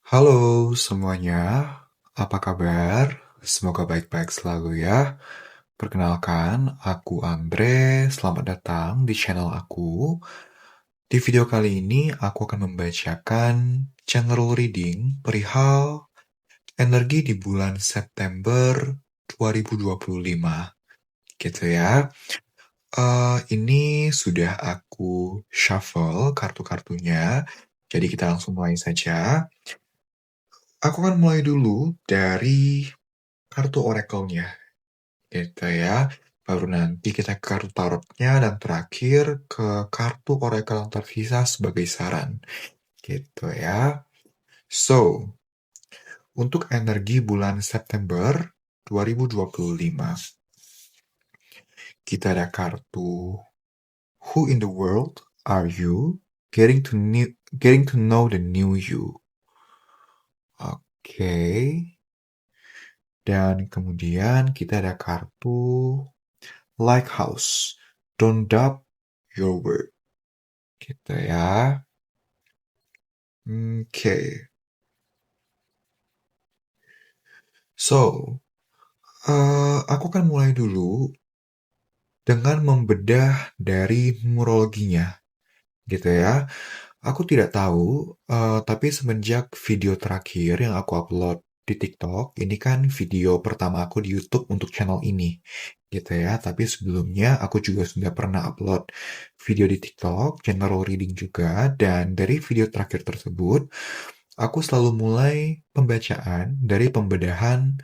Halo semuanya, apa kabar? Semoga baik-baik selalu ya. Perkenalkan, aku Andre. Selamat datang di channel aku. Di video kali ini, aku akan membacakan general reading perihal energi di bulan September 2025. Gitu ya. Ini sudah aku shuffle kartu-kartunya. Jadi kita langsung mulai saja. Aku akan mulai dulu dari kartu oracle-nya, gitu ya. Baru nanti kita ke kartu tarotnya, dan terakhir ke kartu oracle yang tersisa sebagai saran, gitu ya. So, untuk energi bulan September 2025, kita ada kartu Who in the world are you? Getting to know the new you. Oke. Dan kemudian kita ada kartu Lighthouse. Don't doubt your word. Gitu ya. Oke. So, aku akan mulai dulu dengan membedah dari numerologinya. Gitu ya. Aku tidak tahu, tapi semenjak video terakhir yang aku upload di TikTok, ini kan video pertama aku di YouTube untuk channel ini, gitu ya. Tapi sebelumnya aku juga sudah pernah upload video di TikTok, general reading juga, dan dari video terakhir tersebut, aku selalu mulai pembacaan dari pembedahan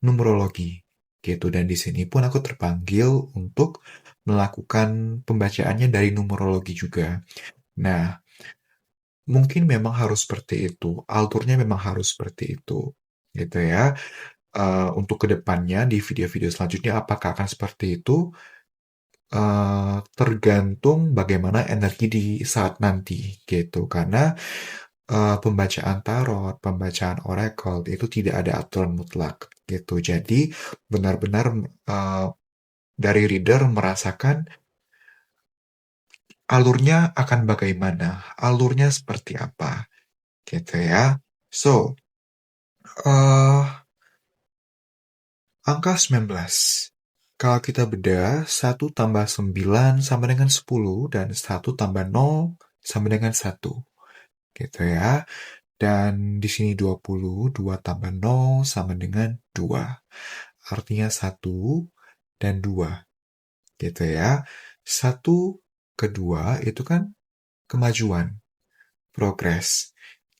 numerologi, gitu. Dan di sini pun aku terpanggil untuk melakukan pembacaannya dari numerologi juga. Nah, mungkin memang harus seperti itu, alurnya memang harus seperti itu, gitu ya. Untuk kedepannya di video-video selanjutnya apakah akan seperti itu, tergantung bagaimana energi di saat nanti, gitu. Karena pembacaan tarot, pembacaan oracle itu tidak ada aturan mutlak, gitu. Jadi benar-benar uh, dari reader merasakan alurnya akan bagaimana, alurnya seperti apa, gitu ya. So, uh, angka 19. Kalau kita bedah, 1 tambah 9 sama dengan 10, dan 1 tambah 0 sama dengan 1. Gitu ya. Dan di sini 20, 2 tambah 0 sama dengan 2. Artinya 1 dan 2. Gitu ya. 1 ke 2 itu kan kemajuan, progres.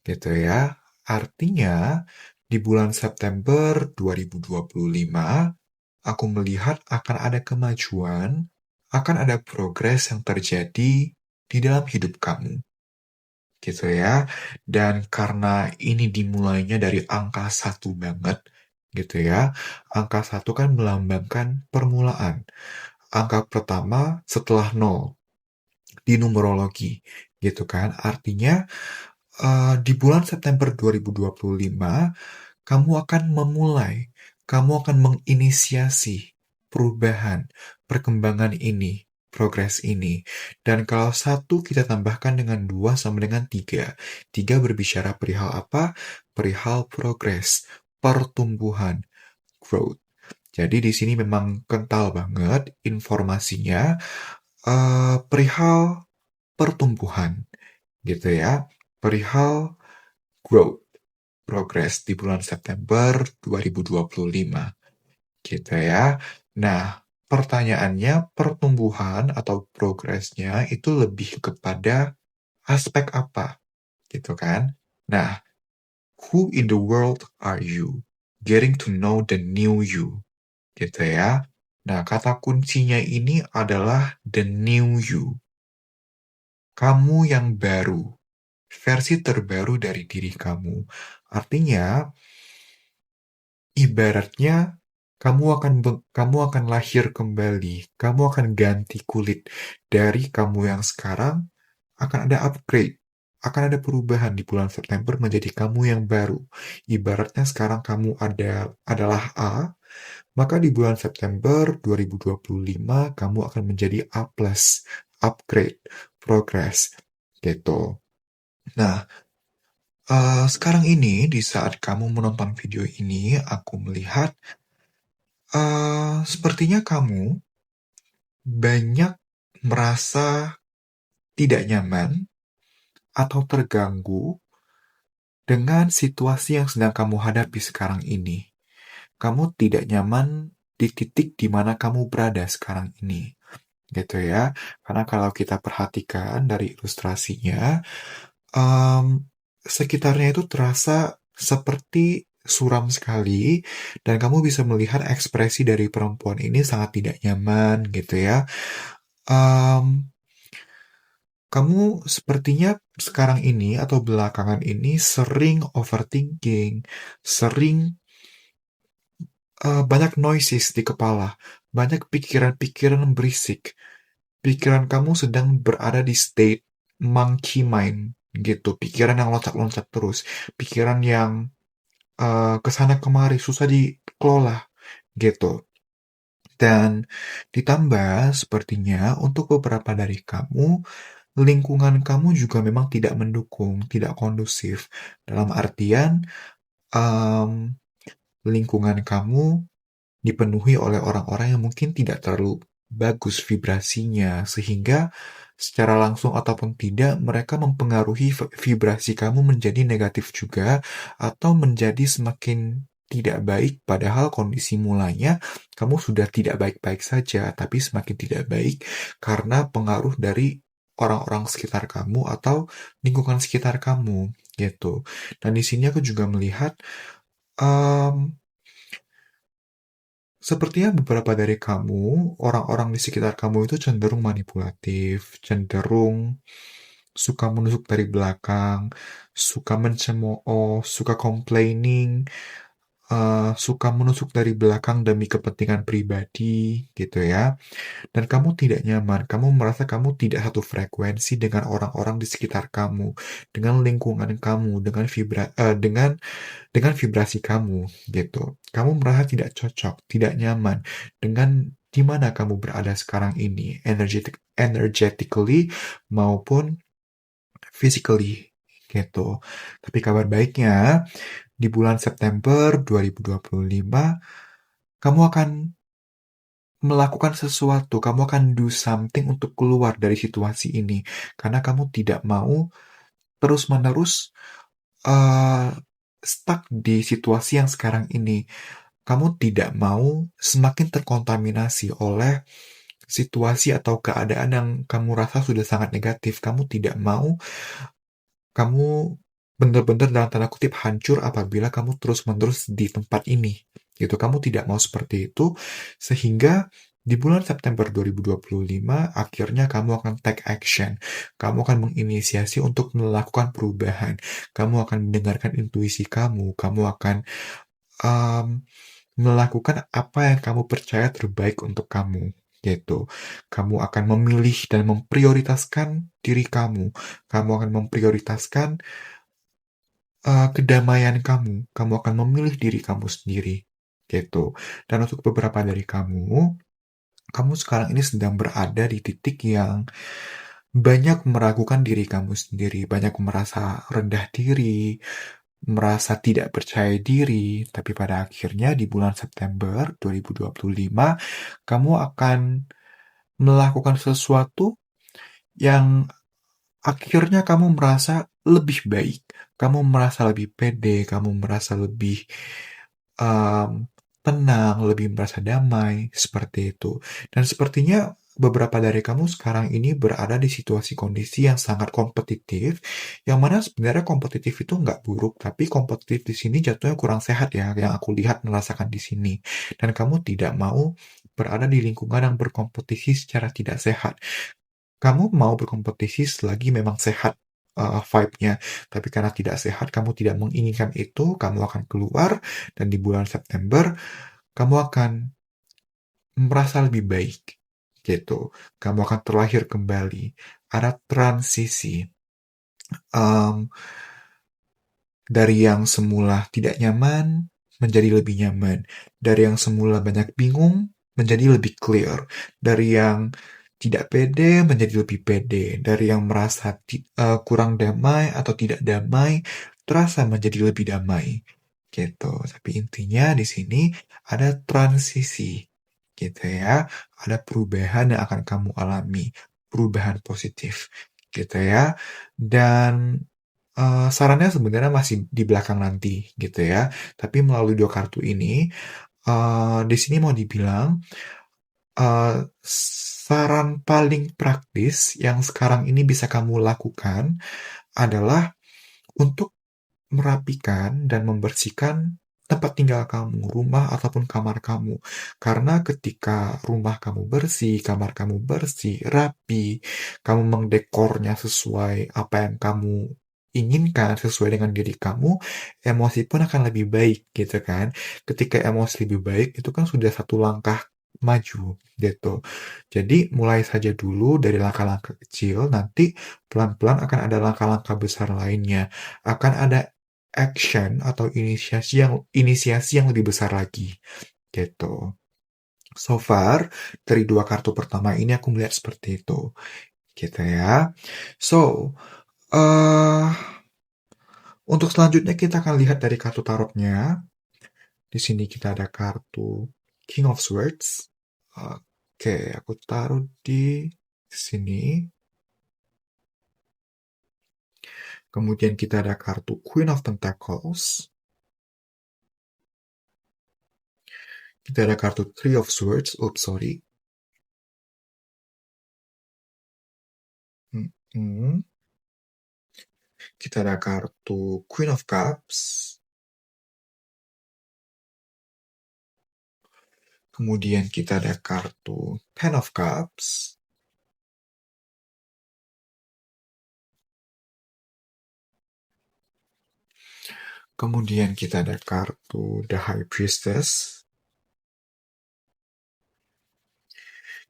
Gitu ya. Artinya di bulan September 2025, aku melihat akan ada kemajuan, akan ada progres yang terjadi di dalam hidup kamu. Gitu ya. Dan karena ini dimulainya dari angka 1 banget, gitu ya. Angka 1 kan melambangkan permulaan. Angka pertama setelah 0 di numerologi, gitu kan. Artinya di bulan September 2025, kamu akan memulai, kamu akan menginisiasi perubahan, perkembangan ini, progres ini. Dan kalau 1 kita tambahkan dengan 2 sama dengan 3. 3 berbicara perihal apa? Perihal progres, pertumbuhan, growth. Jadi di sini memang kental banget informasinya, perihal pertumbuhan, gitu ya. Perihal growth, progress di bulan September 2025, gitu ya. Nah, pertanyaannya, pertumbuhan atau progresnya itu lebih kepada aspek apa, gitu kan? Nah, who in the world are you? Getting to know the new you, gitu ya. Nah, kata kuncinya ini adalah the new you. Kamu yang baru, versi terbaru dari diri kamu. Artinya, ibaratnya kamu akan lahir kembali, kamu akan ganti kulit dari kamu yang sekarang, akan ada upgrade, akan ada perubahan di bulan September menjadi kamu yang baru. Ibaratnya sekarang kamu adalah A, maka di bulan September 2025 kamu akan menjadi A+, upgrade, progress, gitu. Nah, Sekarang ini, di saat kamu menonton video ini, aku melihat sepertinya kamu banyak merasa tidak nyaman atau terganggu dengan situasi yang sedang kamu hadapi sekarang ini. Kamu tidak nyaman di titik di mana kamu berada sekarang ini, gitu ya. Karena kalau kita perhatikan dari ilustrasinya, em, sekitarnya itu terasa seperti suram sekali, dan kamu bisa melihat ekspresi dari perempuan ini sangat tidak nyaman, gitu ya. Em, Kamu sepertinya sekarang ini atau belakangan ini sering overthinking, sering banyak noises di kepala, banyak pikiran-pikiran berisik. Pikiran kamu sedang berada di state monkey mind, gitu. Pikiran yang loncat-loncat terus, pikiran yang kesana kemari, susah dikelola, gitu. Dan ditambah sepertinya untuk beberapa dari kamu, lingkungan kamu juga memang tidak mendukung, tidak kondusif. Dalam artian, em, lingkungan kamu dipenuhi oleh orang-orang yang mungkin tidak terlalu bagus vibrasinya, sehingga secara langsung ataupun tidak mereka mempengaruhi vibrasi kamu menjadi negatif juga, atau menjadi semakin tidak baik, padahal kondisi mulanya kamu sudah tidak baik-baik saja, tapi semakin tidak baik karena pengaruh dari orang-orang sekitar kamu atau lingkungan sekitar kamu, gitu. Dan di sini aku juga melihat em, sepertinya beberapa dari kamu, orang-orang di sekitar kamu itu cenderung manipulatif, cenderung suka menusuk dari belakang, suka mencemooh, suka complaining, suka menusuk dari belakang demi kepentingan pribadi, gitu ya. Dan kamu tidak nyaman, kamu merasa kamu tidak satu frekuensi dengan orang-orang di sekitar kamu, dengan lingkungan kamu, dengan vibrasi kamu, gitu. Kamu merasa tidak cocok, tidak nyaman dengan di mana kamu berada sekarang ini, energetically maupun physically, gitu. Tapi kabar baiknya, di bulan September 2025, kamu akan melakukan sesuatu, kamu akan do something untuk keluar dari situasi ini, karena kamu tidak mau terus-menerus uh, stuck di situasi yang sekarang ini. Kamu tidak mau semakin terkontaminasi oleh situasi atau keadaan yang kamu rasa sudah sangat negatif. Kamu tidak mau kamu benar-benar dalam tanda kutip hancur apabila kamu terus-menerus di tempat ini. Gitu. Kamu tidak mau seperti itu, sehingga di bulan September 2025 akhirnya kamu akan take action. Kamu akan menginisiasi untuk melakukan perubahan. Kamu akan mendengarkan intuisi kamu akan um, melakukan apa yang kamu percaya terbaik untuk kamu, gitu. Kamu akan memilih dan memprioritaskan diri kamu. Kamu akan memprioritaskan kedamaian kamu. Kamu akan memilih diri kamu sendiri, gitu. Dan untuk beberapa dari kamu sekarang ini sedang berada di titik yang banyak meragukan diri kamu sendiri, banyak merasa rendah diri, merasa tidak percaya diri, tapi pada akhirnya di bulan September 2025, kamu akan melakukan sesuatu yang akhirnya kamu merasa lebih baik, kamu merasa lebih pede, kamu merasa lebih um, tenang, lebih merasa damai, seperti itu. Dan sepertinya beberapa dari kamu sekarang ini berada di situasi kondisi yang sangat kompetitif, yang mana sebenarnya kompetitif itu nggak buruk, tapi kompetitif di sini jatuhnya kurang sehat ya, yang aku lihat merasakan di sini. Dan kamu tidak mau berada di lingkungan yang berkompetisi secara tidak sehat. Kamu mau berkompetisi selagi memang sehat vibe-nya, tapi karena tidak sehat, kamu tidak menginginkan itu, kamu akan keluar, dan di bulan September, kamu akan merasa lebih baik, gitu. Kamu akan terlahir kembali. Ada transisi. Um, dari yang semula tidak nyaman, menjadi lebih nyaman. Dari yang semula banyak bingung, menjadi lebih clear. Dari yang tidak pede, menjadi lebih pede. Dari yang merasa kurang damai atau tidak damai, terasa menjadi lebih damai, gitu. Tapi intinya di sini ada transisi, gitu ya. Ada perubahan yang akan kamu alami, perubahan positif, gitu ya. Dan sarannya sebenarnya masih di belakang nanti, gitu ya. Tapi melalui dua kartu ini, di sini mau dibilang, saran paling praktis yang sekarang ini bisa kamu lakukan adalah untuk merapikan dan membersihkan tempat tinggal kamu, rumah ataupun kamar kamu. Karena ketika rumah kamu bersih, kamar kamu bersih, rapi, kamu mengdekornya sesuai apa yang kamu inginkan, sesuai dengan diri kamu, emosi pun akan lebih baik, gitu kan. Ketika emosi lebih baik, itu kan sudah satu langkah maju, gitu. Jadi mulai saja dulu dari langkah-langkah kecil, nanti pelan-pelan akan ada langkah-langkah besar lainnya. Akan ada action atau inisiasi yang lebih besar lagi, gitu. So far, dari dua kartu pertama ini aku melihat seperti itu, gitu ya. So, eh untuk selanjutnya kita akan lihat dari kartu tarotnya. Di sini kita ada kartu King of Swords. Oke, aku taruh di sini. Kemudian kita ada kartu Queen of Pentacles. Kita ada kartu Three of Swords. Oops, sorry. Kita ada kartu Queen of Cups. Kemudian kita ada kartu Ten of Cups. Kemudian kita ada kartu The High Priestess.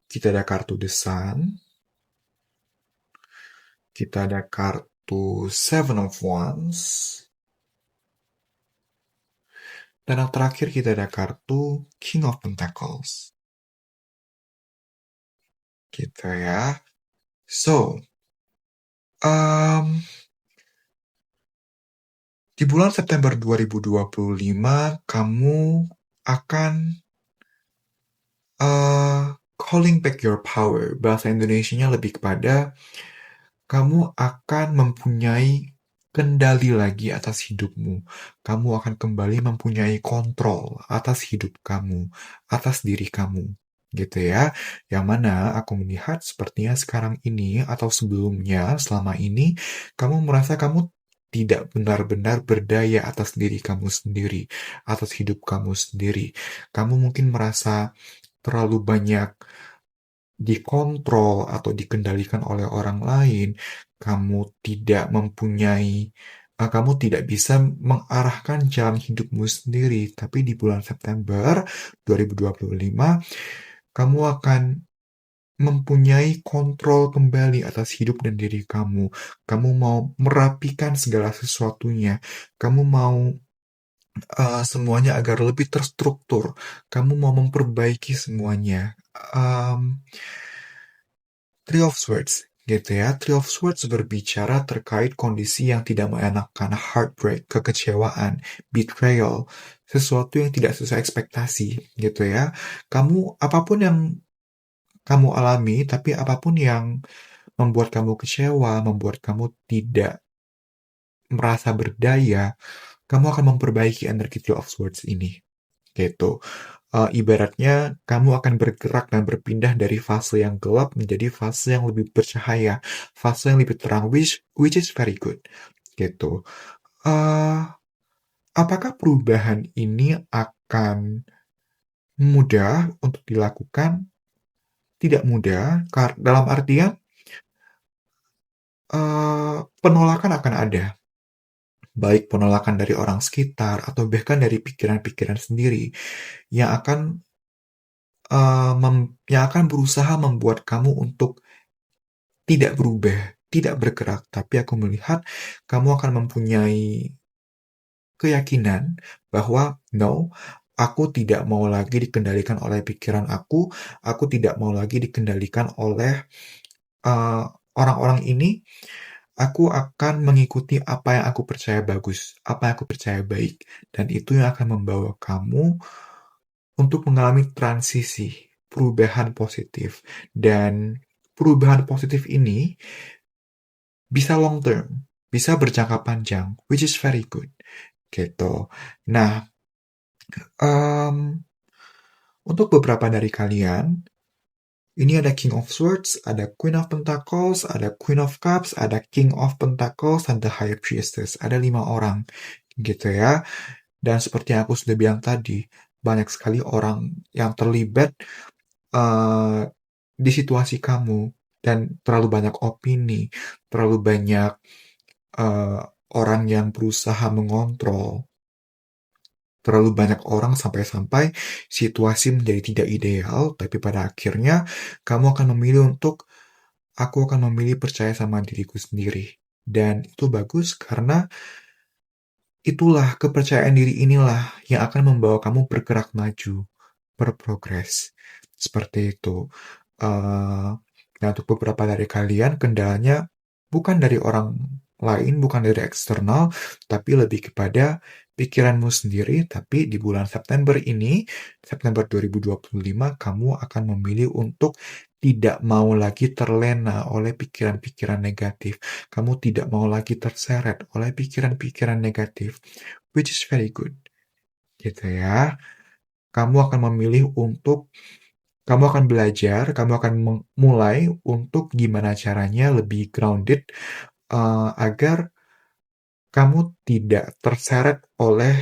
Kita ada kartu The Sun. Kita ada kartu Seven of Wands. Dan yang terakhir kita ada kartu King of Pentacles. Gitu ya. So, di bulan September 2025, kamu akan calling back your power. Bahasa Indonesianya lebih kepada kamu akan mempunyai kendali lagi atas hidupmu. Kamu akan kembali mempunyai kontrol atas hidup kamu, atas diri kamu. Gitu ya. Yang mana aku melihat sepertinya sekarang ini atau sebelumnya selama ini kamu merasa kamu tidak benar-benar berdaya atas diri kamu sendiri, atas hidup kamu sendiri. Kamu mungkin merasa terlalu banyak dikontrol atau dikendalikan oleh orang lain, kamu tidak bisa mengarahkan jalan hidupmu sendiri. Tapi di bulan September 2025, kamu akan mempunyai kontrol kembali atas hidup dan diri kamu. Kamu mau merapikan segala sesuatunya. Kamu mau semuanya agar lebih terstruktur. Kamu mau memperbaiki semuanya. Three of Swords, gitu ya. Three of Swords berbicara terkait kondisi yang tidak mengenakan, heartbreak, kekecewaan, betrayal, sesuatu yang tidak sesuai ekspektasi, gitu ya. Apapun yang kamu alami, tapi apapun yang membuat kamu kecewa, membuat kamu tidak merasa berdaya, kamu akan memperbaiki energi Three of Swords ini, gitu. Ibaratnya kamu akan bergerak dan berpindah dari fase yang gelap menjadi fase yang lebih bercahaya, fase yang lebih terang, which is very good, gitu. Apakah perubahan ini akan mudah untuk dilakukan? Tidak mudah, dalam artian penolakan akan ada, baik penolakan dari orang sekitar atau bahkan dari pikiran-pikiran sendiri yang akan berusaha membuat kamu untuk tidak berubah, tidak bergerak. Tapi aku melihat kamu akan mempunyai keyakinan bahwa no, aku tidak mau lagi dikendalikan oleh pikiran aku tidak mau lagi dikendalikan oleh orang-orang ini, Aku akan mengikuti apa yang aku percaya bagus, apa yang aku percaya baik, dan itu yang akan membawa kamu untuk mengalami transisi, perubahan positif. Dan perubahan positif ini bisa long term, bisa berjangka panjang, which is very good, gitu. Nah, em, untuk beberapa dari kalian, ini ada King of Swords, ada Queen of Pentacles, ada Queen of Cups, ada King of Pentacles, dan The High Priestess. Ada 5 orang, gitu ya. Dan seperti yang aku sudah bilang tadi, banyak sekali orang yang terlibat eh, di situasi kamu, dan terlalu banyak opini, terlalu banyak eh, orang yang berusaha mengontrol, terlalu banyak orang sampai-sampai situasi menjadi tidak ideal, tapi pada akhirnya kamu akan memilih untuk, aku akan memilih percaya sama diriku sendiri. Dan itu bagus karena itulah, kepercayaan diri inilah yang akan membawa kamu bergerak maju, berprogres. Seperti itu. Nah, untuk beberapa dari kalian, kendalanya bukan dari orang lain, bukan dari eksternal, tapi lebih kepada pikiranmu sendiri. Tapi di bulan September ini, September 2025, kamu akan memilih untuk tidak mau lagi terlena oleh pikiran-pikiran negatif. Kamu tidak mau lagi terseret oleh pikiran-pikiran negatif, which is very good. Gitu ya. Kamu akan memilih untuk kamu akan belajar, kamu akan mulai untuk gimana caranya lebih grounded, agar kamu tidak terseret oleh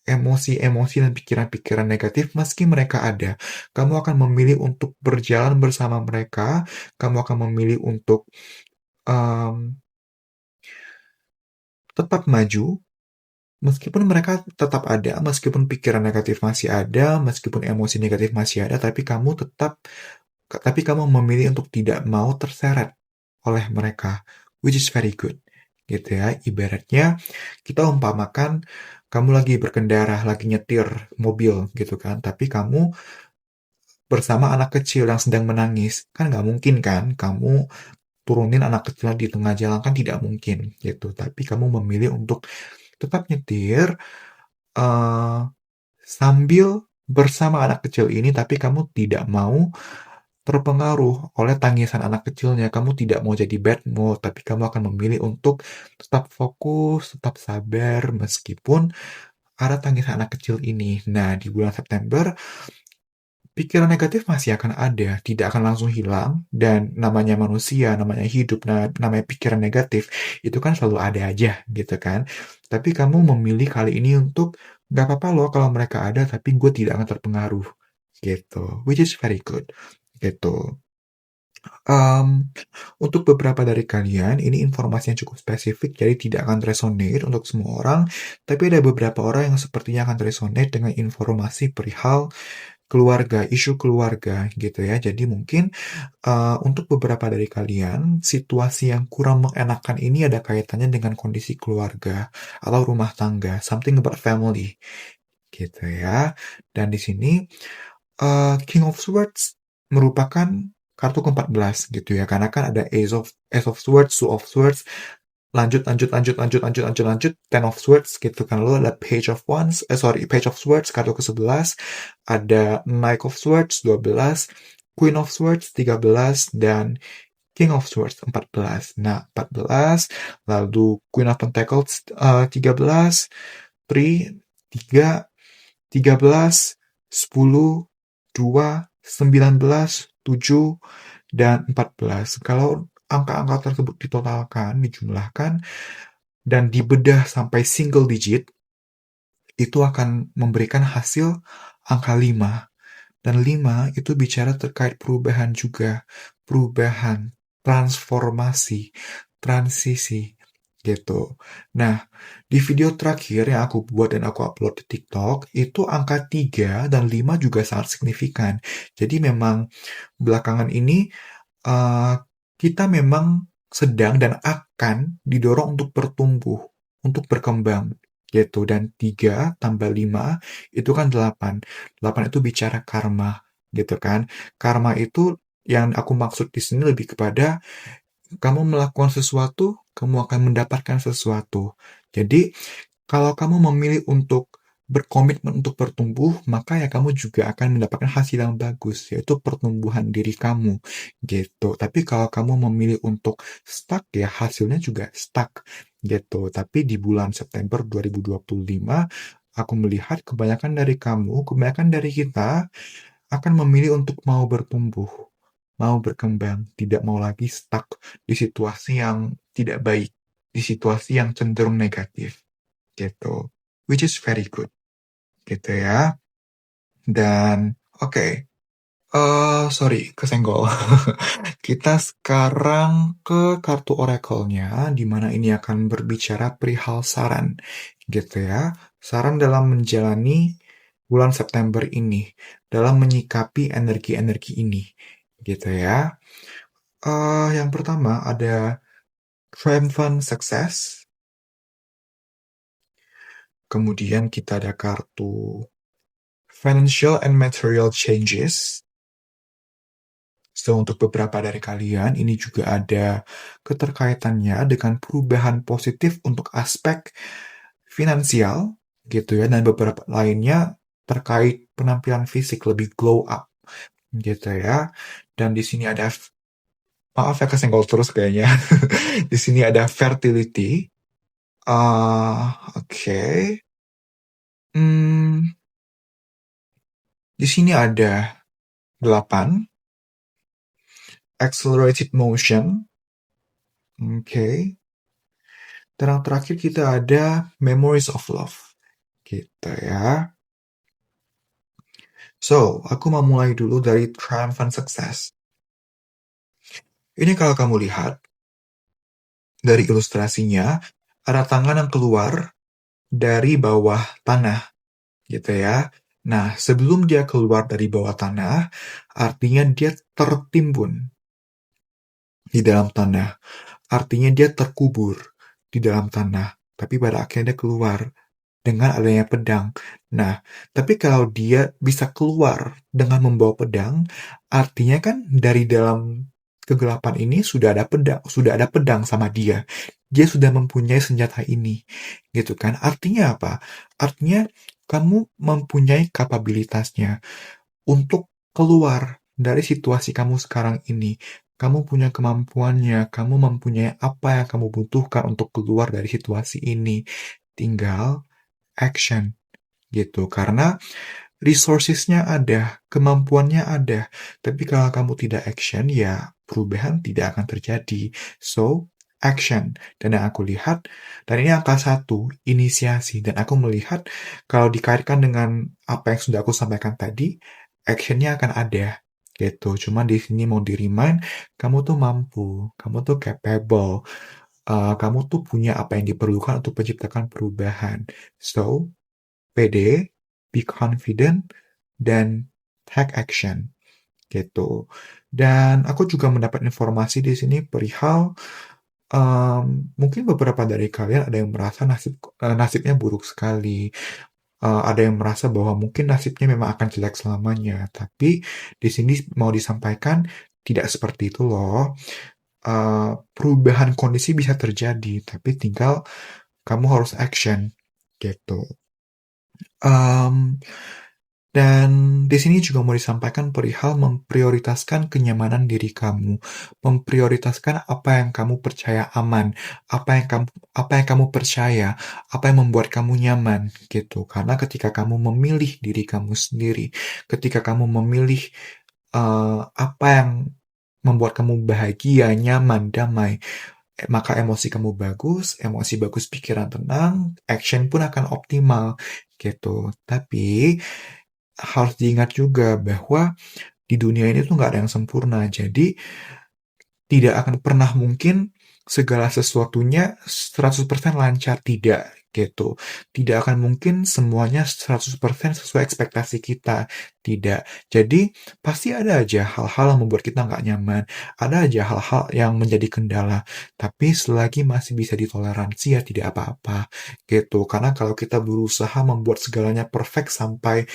emosi-emosi dan pikiran-pikiran negatif meski mereka ada. Kamu akan memilih untuk berjalan bersama mereka, kamu akan memilih untuk um, tetap maju, meskipun mereka tetap ada, meskipun pikiran negatif masih ada, meskipun emosi negatif masih ada, tapi kamu memilih untuk tidak mau terseret oleh mereka, which is very good, gitu ya. Ibaratnya kita umpamakan kamu lagi berkendara, lagi nyetir mobil, gitu kan, tapi kamu bersama anak kecil yang sedang menangis, kan nggak mungkin kan kamu turunin anak kecil di tengah jalan, kan tidak mungkin, gitu. Tapi kamu memilih untuk tetap nyetir, eh, sambil bersama anak kecil ini, tapi kamu tidak mau terpengaruh oleh tangisan anak kecilnya. Kamu tidak mau jadi bad mood, tapi kamu akan memilih untuk tetap fokus, tetap sabar, meskipun ada tangisan anak kecil ini. Nah, di bulan September, pikiran negatif masih akan ada, tidak akan langsung hilang, dan namanya manusia, namanya hidup, namanya pikiran negatif, itu kan selalu ada aja, gitu kan. Tapi kamu memilih kali ini untuk, gak apa-apa loh kalau mereka ada, tapi gue tidak akan terpengaruh, gitu. Which is very good, gitu. Untuk beberapa dari kalian, ini informasi yang cukup spesifik, jadi tidak akan resonate untuk semua orang, tapi ada beberapa orang yang sepertinya akan resonate dengan informasi perihal keluarga, isu keluarga, gitu ya. Jadi mungkin untuk beberapa dari kalian, situasi yang kurang mengenakan ini ada kaitannya dengan kondisi keluarga atau rumah tangga, something about family, gitu ya. Dan di sini King of Swords merupakan kartu ke-14 gitu ya, karena kan ada Ace of Swords, Two of Swords, lanjut, Ten of Swords gitu kan, lalu ada Page of Swords, kartu ke-11, ada Knight of Swords, 12, Queen of Swords, 13, dan King of Swords, 14. Nah, 14, lalu Queen of Pentacles, 13, 3, 3, 13, 10, 2, 19, 7, dan 14. Kalau angka-angka tersebut ditotalkan, dijumlahkan, dan dibedah sampai single digit, itu akan memberikan hasil angka 5. Dan 5 itu bicara terkait perubahan juga. Perubahan, transformasi, transisi, gitu. Nah, di video terakhir yang aku buat dan aku upload di TikTok, itu angka 3 dan 5 juga sangat signifikan. Jadi memang belakangan ini kita memang sedang dan akan didorong untuk bertumbuh, untuk berkembang, gitu. Dan 3 tambah 5 itu kan 8. 8 itu bicara karma, gitu kan. Karma itu yang aku maksud di sini lebih kepada kamu melakukan sesuatu kamu akan mendapatkan sesuatu. Jadi, kalau kamu memilih untuk berkomitmen untuk bertumbuh, maka ya kamu juga akan mendapatkan hasil yang bagus, yaitu pertumbuhan diri kamu, gitu. Tapi kalau kamu memilih untuk stuck, ya hasilnya juga stuck, gitu. Tapi di bulan September 2025, aku melihat kebanyakan dari kita akan memilih untuk mau bertumbuh, mau berkembang, tidak mau lagi stuck di situasi yang tidak baik, di situasi yang cenderung negatif, gitu. Which is very good, gitu ya. Dan oke, sorry, kesenggol. Kita sekarang ke kartu oracle-nya, di mana ini akan berbicara perihal saran, gitu ya. Saran dalam menjalani bulan September ini, dalam menyikapi energi-energi ini, gitu ya. Yang pertama ada triumphant success, kemudian kita ada kartu financial and material changes. So, untuk beberapa dari kalian, ini juga ada keterkaitannya dengan perubahan positif untuk aspek finansial, gitu ya, dan beberapa lainnya terkait penampilan fisik, lebih glow up, gitu ya. Dan di sini ada, maaf ya kesenggol terus kayaknya, di sini ada fertility. Oke. Hmm, di sini ada 8, accelerated motion. Oke. Dan yang terakhir kita ada memories of love. Gitu ya. So, aku mau mulai dulu dari triumphant success. Ini kalau kamu lihat, dari ilustrasinya, ada tangan yang keluar dari bawah tanah. Gitu ya. Nah, sebelum dia keluar dari bawah tanah, artinya dia tertimbun di dalam tanah. Artinya dia terkubur di dalam tanah. Tapi pada akhirnya dia keluar dengan adanya pedang. Nah, tapi kalau dia bisa keluar dengan membawa pedang, artinya kan dari dalam kegelapan ini sudah ada pedang sama dia. Dia sudah mempunyai senjata ini, gitu kan? Artinya apa? Artinya kamu mempunyai kapabilitasnya untuk keluar dari situasi kamu sekarang ini. Kamu punya kemampuannya, kamu mempunyai apa yang kamu butuhkan untuk keluar dari situasi ini. Tinggal action gitu. Karena resourcesnya ada, kemampuannya ada. Tapi kalau kamu tidak action, ya perubahan tidak akan terjadi. So, action. Dan yang aku lihat, dan ini angka 1, inisiasi. Dan aku melihat kalau dikaitkan dengan apa yang sudah aku sampaikan tadi, actionnya akan ada. Gitu. Cuma di sini mau di-remind, kamu tuh mampu, kamu tuh capable, kamu tuh punya apa yang diperlukan untuk menciptakan perubahan. So, pede, be confident, dan take action gitu. Dan aku juga mendapat informasi di sini perihal mungkin beberapa dari kalian ada yang merasa nasibnya buruk sekali. Ada yang merasa bahwa mungkin nasibnya memang akan jelek selamanya. Tapi di sini mau disampaikan tidak seperti itu loh. Perubahan kondisi bisa terjadi, tapi tinggal kamu harus action gitu. Dan di sini juga mau disampaikan perihal memprioritaskan kenyamanan diri kamu, memprioritaskan apa yang kamu percaya aman, apa yang kamu percaya, apa yang membuat kamu nyaman gitu. Karena ketika kamu memilih diri kamu sendiri, ketika kamu memilih apa yang membuat kamu bahagia, nyaman, damai, maka emosi kamu bagus, pikiran tenang, action pun akan optimal gitu. Tapi harus diingat juga bahwa di dunia ini tuh nggak ada yang sempurna. Jadi tidak akan pernah mungkin segala sesuatunya 100% lancar, tidak gitu. Tidak akan mungkin semuanya 100% sesuai ekspektasi kita, tidak. Jadi pasti ada aja hal-hal yang membuat kita nggak nyaman, ada aja hal-hal yang menjadi kendala, tapi selagi masih bisa ditoleransi ya tidak apa-apa gitu. Karena kalau kita berusaha membuat segalanya perfect sampai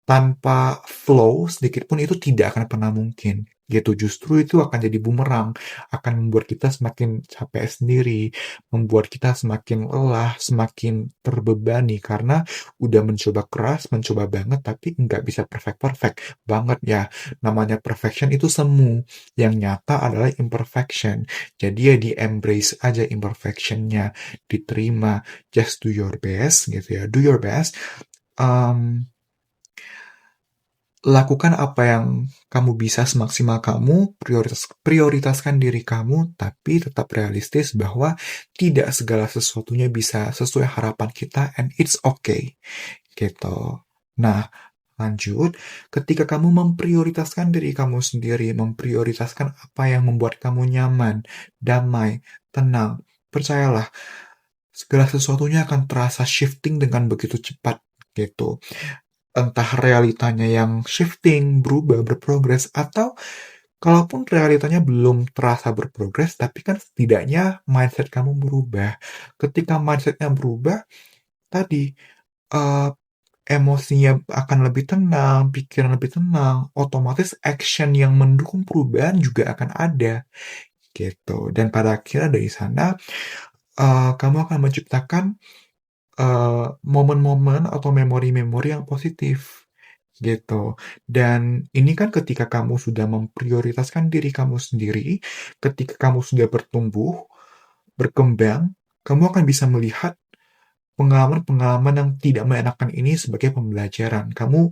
tanpa flow sedikit pun itu tidak akan pernah mungkin gitu. Justru itu akan jadi bumerang, akan membuat kita semakin capek sendiri, membuat kita semakin lelah, semakin terbebani karena udah mencoba keras, mencoba banget, tapi nggak bisa perfect-perfect banget ya. Namanya perfection itu semu, yang nyata adalah imperfection. Jadi ya di-embrace aja imperfectionnya, diterima, just do your best gitu ya, do your best. Um, Lakukan apa yang kamu bisa semaksimal kamu, prioritaskan diri kamu, tapi tetap realistis bahwa tidak segala sesuatunya bisa sesuai harapan kita, and it's okay, gitu. Nah, lanjut, ketika kamu memprioritaskan diri kamu sendiri, memprioritaskan apa yang membuat kamu nyaman, damai, tenang, percayalah, segala sesuatunya akan terasa shifting dengan begitu cepat, gitu. Entah realitanya yang shifting, berubah, berprogres, atau kalaupun realitanya belum terasa berprogres, tapi kan setidaknya mindset kamu berubah. Ketika mindsetnya berubah, tadi eh, emosinya akan lebih tenang, pikiran lebih tenang, otomatis action yang mendukung perubahan juga akan ada, gitu. Dan pada akhirnya dari sana, kamu akan menciptakan momen-momen atau memori-memori yang positif, gitu. Dan ini kan ketika kamu sudah memprioritaskan diri kamu sendiri, ketika kamu sudah bertumbuh, berkembang, kamu akan bisa melihat pengalaman-pengalaman yang tidak mengenakan ini sebagai pembelajaran. Kamu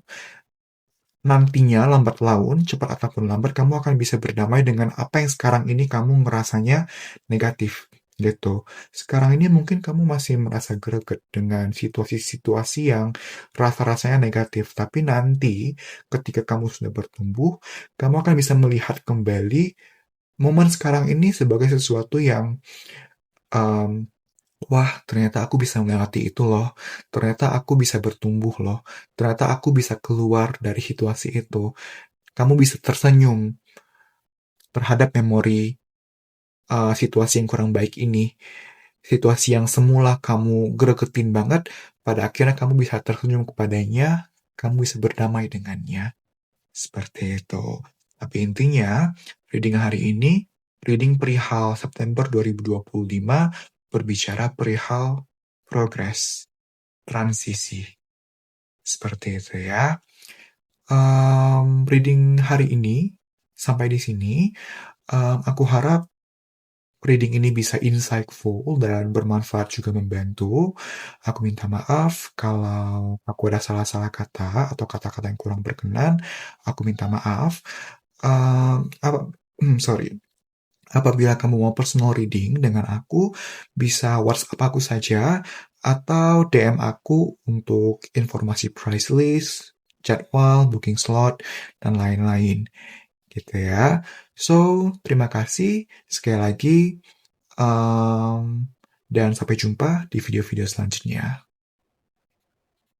nantinya lambat laun, cepat ataupun lambat, kamu akan bisa berdamai dengan apa yang sekarang ini kamu ngerasanya negatif, gitu. Sekarang ini mungkin kamu masih merasa greget dengan situasi-situasi yang rasa-rasanya negatif, tapi nanti ketika kamu sudah bertumbuh, kamu akan bisa melihat kembali momen sekarang ini sebagai sesuatu yang um, wah, ternyata aku bisa melewati itu loh. Ternyata aku bisa bertumbuh loh. Ternyata aku bisa keluar dari situasi itu. Kamu bisa tersenyum terhadap memori situasi yang kurang baik ini. Situasi yang semula kamu gregetin banget, pada akhirnya kamu bisa tersenyum kepadanya, kamu bisa berdamai dengannya. Seperti itu. Tapi intinya, reading hari ini, reading perihal September 2025, berbicara perihal progres, transisi. Seperti itu ya. Reading hari ini, sampai di sini, aku harap reading ini bisa insightful dan bermanfaat juga membantu. Aku minta maaf kalau aku ada salah-salah kata atau kata-kata yang kurang berkenan. Aku minta maaf. Apa, sorry. Apabila kamu mau personal reading dengan aku, bisa WhatsApp aku saja atau DM aku untuk informasi price list, jadwal, booking slot, dan lain-lain. Gitu ya. So, terima kasih sekali lagi, dan sampai jumpa di video-video selanjutnya.